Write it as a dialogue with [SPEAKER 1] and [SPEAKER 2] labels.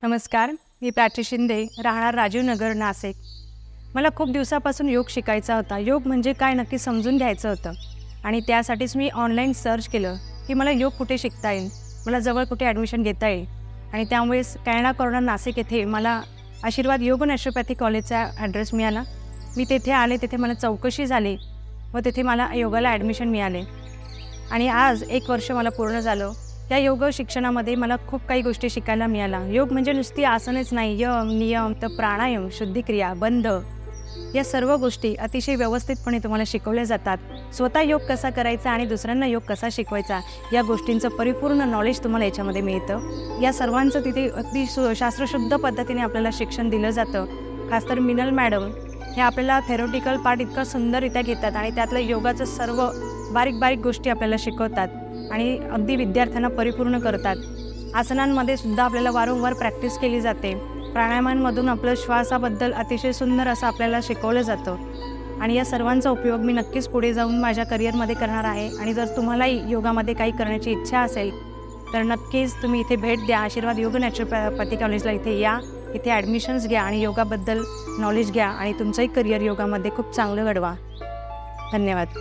[SPEAKER 1] नमस्कार, मी प्राची शिंदे, राहणार राजीवनगर, नाशिक। मला खूप दिवसापासून योग शिकायचा होता। योग म्हणजे काय नक्की समजून घ्यायचं होतं आणि त्यासाठीच मी ऑनलाईन सर्च केलं की मला योग कुठे शिकता येईल, मला जवळ कुठे ॲडमिशन घेता येईल। आणि त्यामुळेच कॅनडा कॉर्नर नाशिक येथे मला आशीर्वाद योग नॅचरोपॅथी कॉलेजचा ॲड्रेस मिळाला। मी तेथे आले, तेथे मला चौकशी झाली व तेथे मला योगाला ॲडमिशन मिळाले आणि आज 1 वर्ष मला पूर्ण झालं। या योग शिक्षणामध्ये मला खूप काही गोष्टी शिकायला मिळाल्या। योग म्हणजे नुसती आसनेच नाही, यम, नियम, तर प्राणायाम, शुद्धिक्रिया, बंध या सर्व गोष्टी अतिशय व्यवस्थितपणे तुम्हाला शिकवल्या जातात। स्वतः योग कसा करायचा आणि दुसऱ्यांना योग कसा शिकवायचा या गोष्टींचं परिपूर्ण नॉलेज तुम्हाला याच्यामध्ये मिळतं। या सर्वांचं तिथे अगदी शास्त्रशुद्ध पद्धतीने आपल्याला शिक्षण दिलं जातं। खास तर मिनल मॅडम हे आपल्याला थेरोटिकल पार्ट इतकं सुंदररित्या घेतात आणि त्यातलं योगाचं सर्व बारीक बारीक गोष्टी आपल्याला शिकवतात आणि अगदी विद्यार्थ्यांना परिपूर्ण करतात। आसनांमध्ये सुद्धा आपल्याला वारंवार प्रॅक्टिस केली जाते। प्राणायामांमधून आपलं श्वासाबद्दल अतिशय सुंदर असं आपल्याला शिकवलं जातं आणि या सर्वांचा उपयोग मी नक्कीच पुढे जाऊन माझ्या करिअरमध्ये करणार आहे। आणि जर तुम्हालाही योगामध्ये काही करण्याची इच्छा असेल तर नक्कीच तुम्ही इथे भेट द्या। आशीर्वाद योग नॅचरोपॅथी कॉलेजला इथे या, इथे ॲडमिशन्स घ्या आणि योगाबद्दल नॉलेज घ्या आणि तुमचंही करिअर योगामध्ये खूप चांगलं घडवा। धन्यवाद।